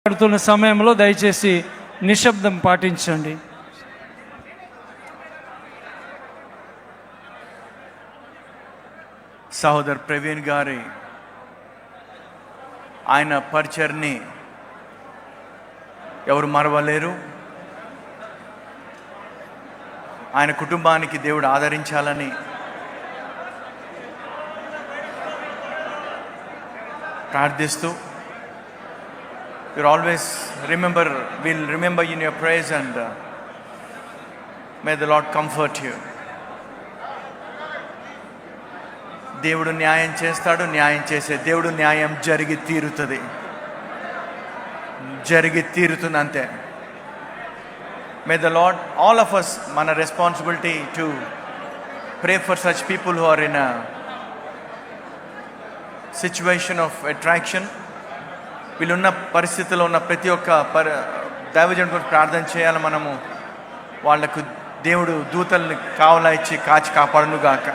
పడుతున్న సమయంలో దయచేసి నిశ్శబ్దం పాటించండి. సహోదర్ ప్రవీణ్ గారి ఆయన పరిచర్ని ఎవరు మరవలేరు. ఆయన కుటుంబానికి దేవుడు ఆదరించాలని ప్రార్థిస్తూ, you'll always remember, we'll remember in your prayers, and may the Lord comfort you. దేవుడు న్యాయం చేస్తాడు, న్యాయం చేసే దేవుడు. న్యాయం జరిగి తీరుతుంది అంతే. May the lord, all of us, మన responsibility to pray for such people who are in a situation of attraction. వీళ్ళున్న పరిస్థితిలో ఉన్న ప్రతి ఒక్క దైవజనుడి గురించి ప్రార్థన చేయాలి మనము. వాళ్లకు దేవుడు దూతల్ని కావలా ఇచ్చి కాచి కాపాడును గాక.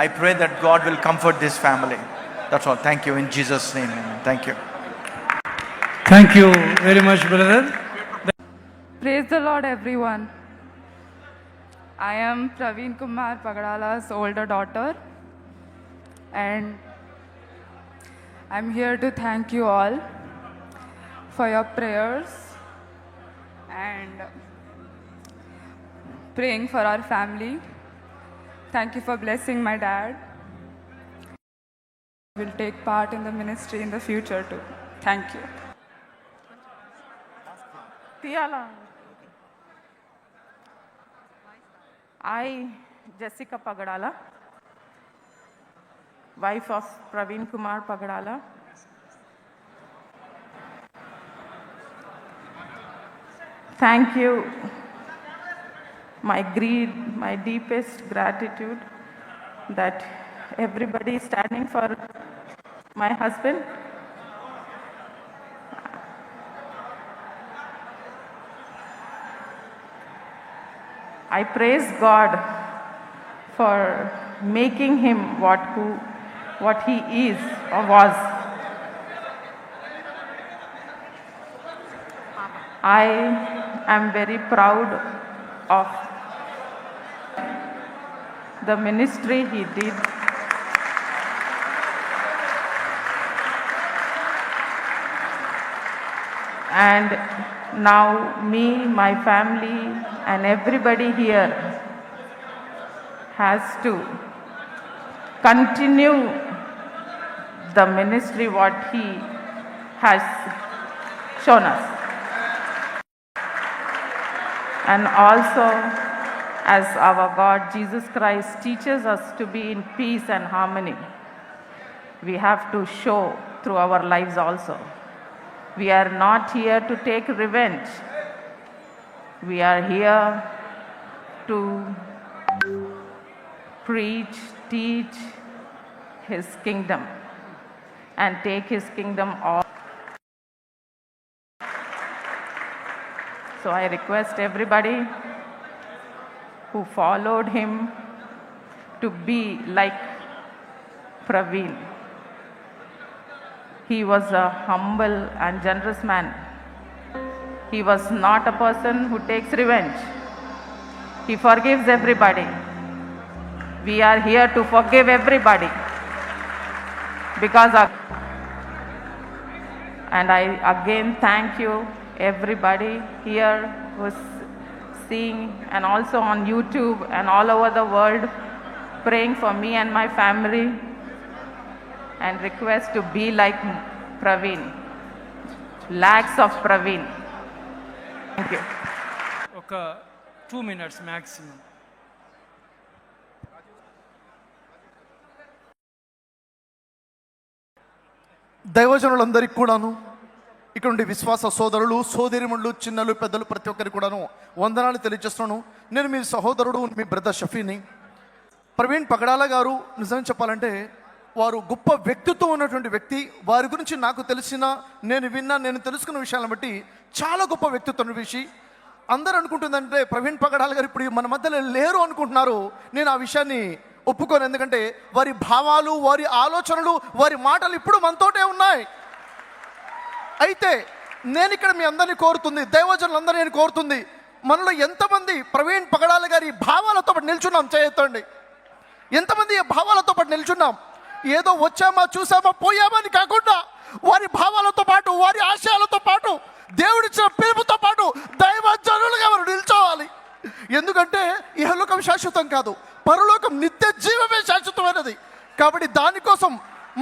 I pray that God will comfort this family. That's all. Thank you in Jesus' name. Thank you. Thank you very much, brother. Praise the Lord, everyone. I am Praveen Kumar Pagadala's older daughter, and I'm here to thank you all for your prayers and praying for our family. Thank you for blessing my dad. Will take part in the ministry in the future too. Thank you. Tiala. I, Jessica Pagadala, wife of Praveen Kumar Pagadala. Thank you. My deepest gratitude that everybody is standing for my husband. I praise God for making him what he is or was. I am very proud of the ministry he did. And now me, my family, and everybody here has to continue the ministry what he has shown us. And also, as our God Jesus Christ teaches us to be in peace and harmony, we have to show through our lives also. We are not here to take revenge. We are here to preach, teach his kingdom and take his kingdom all. So I request everybody who followed him to be like Praveen. He was a humble and generous man. He was not a person who takes revenge. He forgives everybody. We are here to forgive everybody because of. And I again thank you everybody here who's seeing and also on YouTube and all over the world, praying for me and my family, and request to be like Praveen. Lakhs of Praveen. Thank you. ఒక 2 minutes maximum. దైవజనులందరికీ కూడాను, ఇక్కడ నుండి విశ్వాస సోదరులు, సోదరిమణులు, చిన్నలు, పెద్దలు, ప్రతి ఒక్కరికి కూడాను వందనాలు తెలియజేస్తున్నాను. నేను మీ సహోదరుడు, మీ బ్రదర్ షఫీని. ప్రవీణ్ పగడాల గారు నిజంగా చెప్పాలంటే వారు గొప్ప వ్యక్తిత్వం ఉన్నటువంటి వ్యక్తి. వారి గురించి నాకు తెలిసిన, నేను తెలుసుకున్న విషయాలను బట్టి చాలా గొప్ప వ్యక్తిత్వం విషయం. అందరూ అనుకుంటుందంటే ప్రవీణ్ పగడాల గారు ఇప్పుడు మన మధ్యలో లేరు అనుకుంటున్నారు. నేను ఆ విషయాన్ని ఒప్పుకోను. ఎందుకంటే వారి భావాలు, వారి ఆలోచనలు, వారి మాటలు ఇప్పుడు మనతోటే ఉన్నాయి. అయితే నేను ఇక్కడ మీ అందరినీ కోరుతుంది, దైవజనులందరూ నేను కోరుతుంది, మనలో ఎంతమంది ప్రవీణ్ పగడాల గారి భావాలతో పాటు నిల్చున్నాం? చేయొద్దండి. ఎంతమంది ఈ భావాలతో పాటు నిల్చున్నాం? ఏదో వచ్చామా, చూసామా, పోయామా అని కాకుండా వారి భావాలతో పాటు, వారి ఆశయాలతో పాటు, దేవుడిచ్చిన పిలుపుతో పాటు దైవజనులుగా మనం నిల్చోవాలి. ఎందుకంటే ఇహలోకం శాశ్వతం కాదు, పరలోకం నిత్య జీవమే శాశ్వతమైనది. కాబట్టి దానికోసం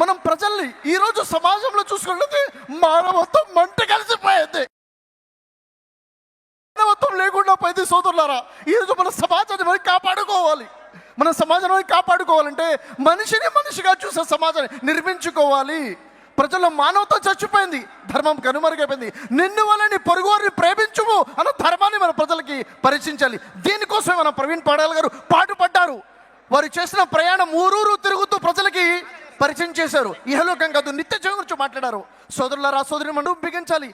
మనం ప్రజల్ని ఈరోజు సమాజంలో చూసుకుంటే మానవత్వం మంట కలిసిపోయింది. మానవత్వం లేకుండా పోయింది. సోదరులారా, ఈరోజు మన సమాజాన్ని మనం కాపాడుకోవాలి. మన సమాజాన్ని కాపాడుకోవాలంటే మనిషిని మనిషిగా చూసే సమాజాన్ని నిర్మించుకోవాలి. ప్రజల్లో మానవత్వం చచ్చిపోయింది, ధర్మం కనుమరుగైపోయింది. నిన్ను వల్ల నీ పొరుగువారిని ప్రేమించుము అన్న ధర్మాన్ని మన ప్రజలకి పరిచయించాలి. దీనికోసమే మన ప్రవీణ్ పగడాల గారు పాటుపడ్డారు. వారు చేసిన ప్రయాణం ఊరూరు తిరుగుతూ ప్రజలకి పరిచయం చేశారు. ఇహలోకం కాదు, నిత్య జీవం గురించి మాట్లాడారు. సోదరులారా, సోదరి మనం బిగించాలి.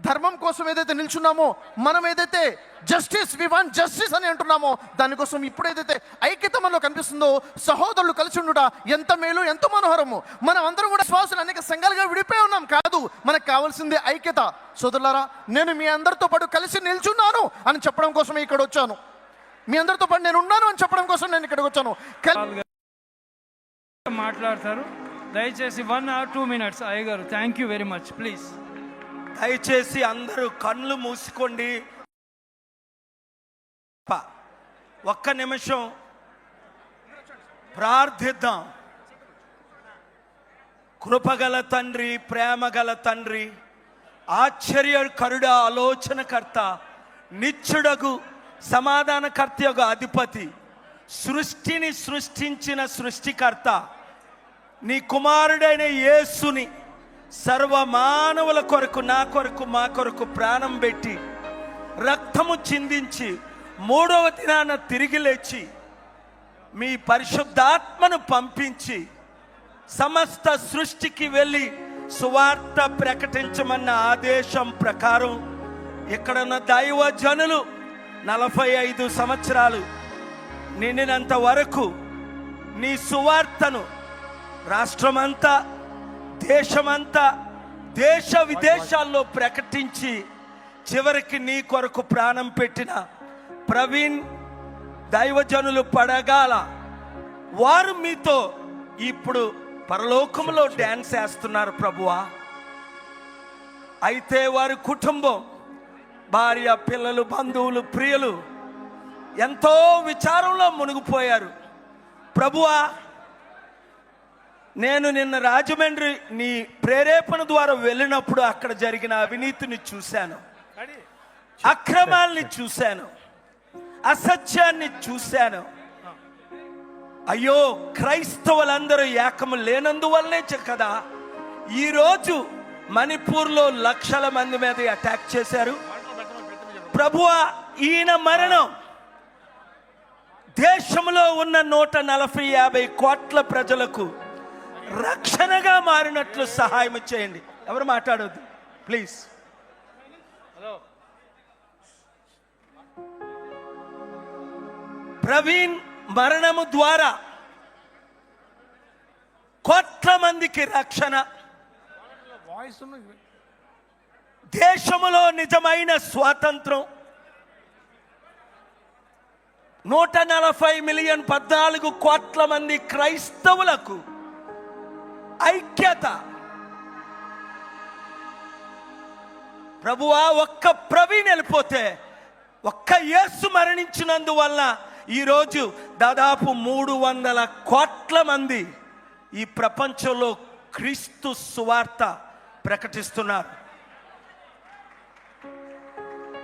ధర్మం కోసం ఏదైతే నిల్చున్నామో, మనం ఏదైతే జస్టిస్, వి వాంట్ జస్టిస్ అని అంటున్నామో, దానికోసం ఇప్పుడు ఏదైతే ఐక్యత మనలో కనిపిస్తుందో, సహోదరులు కలిసి ఉండుట ఎంత మేలు, ఎంత మనోహరము. మనం అందరం కూడా శ్వాసలు అనేక సంఘాలుగా విడిపోయి ఉన్నాం కాదు, మనకు కావాల్సింది ఐక్యత. సోదరులారా, నేను మీ అందరితో పాటు కలిసి నిల్చున్నాను అని చెప్పడం కోసమే ఇక్కడ వచ్చాను. మీ అందరితో పాటు నేను ఉన్నాను అని చెప్పడం కోసం నేను ఇక్కడికి వచ్చాను. మాట్లాడతారు. దయచేసి 1 or 2 minutes. అయ్యగారు, thank you very much. Please దయచేసి అందరూ కళ్ళు మూసుకోండి. ఒక్క నిమిషం ప్రార్థిద్దాం. కృపగల తండ్రి, ప్రేమగల తండ్రి, ఆశ్చర్యకరుడ, ఆలోచనకర్త, నిత్యుడగు సమాధానకర్త యొక్క అధిపతి, సృష్టిని సృష్టించిన సృష్టికర్త, నీ కుమారుడైన యేసుని సర్వమానవుల కొరకు, నా కొరకు, మా కొరకు ప్రాణం పెట్టి రక్తము చిందించి 3వ దినాన తిరిగి లేచి మీ పరిశుద్ధాత్మను పంపించి సమస్త సృష్టికి వెళ్ళి సువార్త ప్రకటించమన్న ఆదేశం ప్రకారం ఇక్కడున్న దైవజనులు 45 సంవత్సరాలు నిండినంత వరకు నీ సువార్తను రాష్ట్రమంతా, దేశమంతా, దేశ విదేశాల్లో ప్రకటించి చివరికి నీ కొరకు ప్రాణం పెట్టిన ప్రవీణ్ దైవజనులు పడగాల వారు మీతో ఇప్పుడు పరలోకంలో డ్యాన్స్ వేస్తున్నారు ప్రభువా. అయితే వారి కుటుంబం, భార్య, పిల్లలు, బంధువులు, ప్రియులు ఎంతో విచారంలో మునిగిపోయారు ప్రభువా. నేను నిన్న రాజమండ్రి నీ ప్రేరేపణ ద్వారా వెళ్ళినప్పుడు అక్కడ జరిగిన అవినీతిని చూశాను, అక్రమాల్ని చూశాను, అసత్యాన్ని చూశాను. అయ్యో, క్రైస్తవులందరూ ఏకము లేనందువల్లనే కదా ఈరోజు మణిపూర్లో లక్షల మంది మీద అటాక్ చేశారు ప్రభువా. ఈయన మరణం దేశంలో ఉన్న 140-50 కోట్ల ప్రజలకు రక్షణగా మారినట్లు సహాయం చేయండి. ఎవరు మాట్లాడొద్దు ప్లీజ్. ప్రవీణ్ మరణము ద్వారా కోట్ల మందికి రక్షణ, దేశములో నిజమైన స్వాతంత్రం, 140 మిలియన్ 14 కోట్ల మంది క్రైస్తవులకు ఐక్యత. ప్రభువా, ఒక్క ప్రవీణ్ వెళ్ళిపోతే, ఒక్క యేసు మరణించినందువల్ల ఈరోజు దాదాపు 300 కోట్ల మంది ఈ ప్రపంచంలో క్రీస్తు సువార్త ప్రకటిస్తున్నారు.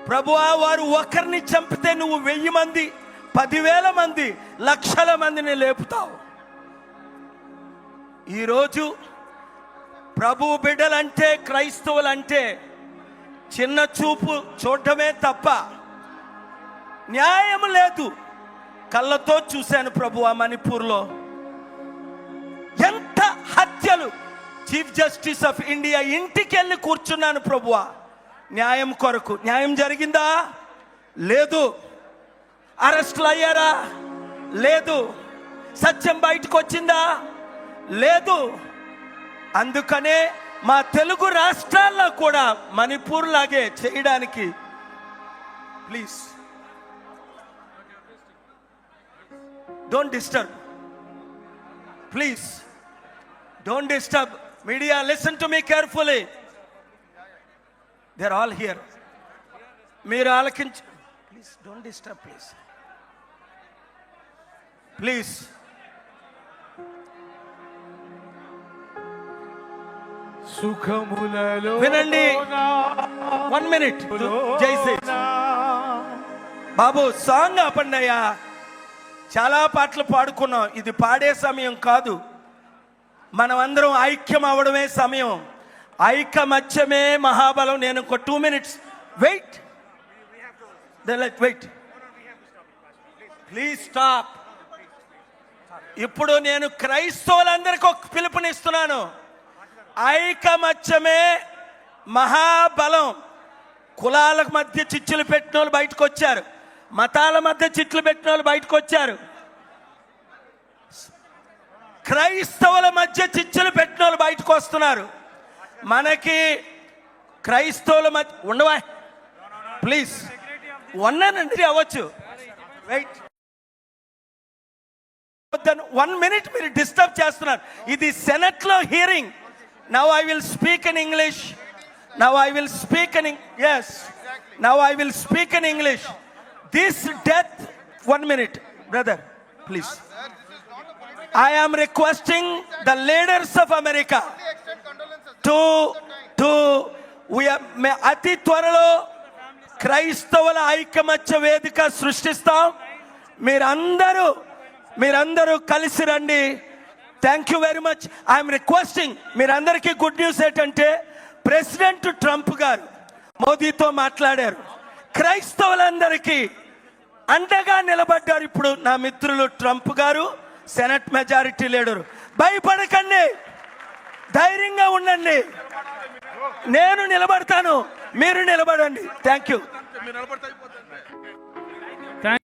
ప్రభువా, వారు ఒకరిని చంపితే నువ్వు 1000 మంది, 10,000 మంది, లక్షల మందిని లేపుతావు. ఈరోజు ప్రభు బిడ్డలంటే, క్రైస్తవులంటే చిన్న చూపు చూడటమే తప్ప న్యాయం లేదు. కళ్ళతో చూశాను ప్రభువా, మణిపూర్లో ఎంత హత్యలు. చీఫ్ జస్టిస్ ఆఫ్ ఇండియా ఇంటికి వెళ్ళి కూర్చున్నాను ప్రభువా న్యాయం కొరకు. న్యాయం జరిగిందా? లేదు. అరెస్టులు అయ్యారా? లేదు. సత్యం బయటకు వచ్చిందా? లేదు. అందుకనే మా తెలుగు రాష్ట్రాల్లో కూడా మణిపూర్ లాగే చేయడానికి please don't disturb, please don't disturb. Media, listen to me carefully. They are all here. మీరు ఆలకించు. Please don't disturb, please please. సుఖములలో వినండి. 1 minute. జైసే బాబు, సాంగ్ ఆపండి అయ్యా. చాలా పాటలు పాడుకున్నాం, ఇది పాడే సమయం కాదు. మనం అందరం ఐక్యం అవడమే సమయం. ఐకమత్యమే మహాబలం. నేను ఒక 2 minutes wait. Wait please stop. ఇప్పుడు నేను క్రైస్తవులందరికీ ఒక పిలుపునిస్తున్నాను. ఐకమత్యమే మహాబలం. కులాల మధ్య చిచ్చులు పెట్టిన వాళ్ళు బయటకు వచ్చారు, మతాల మధ్య చిచ్చులు పెట్టిన వాళ్ళు బయటకు వచ్చారు, క్రైస్తవుల మధ్య చిచ్చులు పెట్టిన వాళ్ళు బయటకు వస్తున్నారు. మనకి క్రైస్తవుల మధ్య ఉండవా ప్లీజ్, ఉన్నానండి అవ్వచ్చు. వెయిట్ 1 minute మీరు డిస్టర్బ్ చేస్తున్నారు. ఇది సెనెట్ లో hearing. Now I will speak in English. Now I will speak in yes. Now I will speak in English. This death, 1 minute, brother, please. I am requesting the leaders of America to అతి త్వరలో క్రైస్తవుల ఐకమత్య వేదిక సృష్టిస్తాం. మీరందరూ కలిసి రండి. Thank you very much. I'm requesting, మీరందరికీ good news ఏంటంటే president Trump గారు మోదీతో మాట్లాడారు, క్రైస్తవులందరికీ అండగా నిలబడ్డారు. ఇప్పుడు నా మిత్రులు ట్రంప్ గారు, సెనెట్ మెజారిటీ లీడరు. భయపడకండి, ధైర్యంగా ఉండండి. నేను నిలబడతాను, మీరు నిలబడండి. Thank you.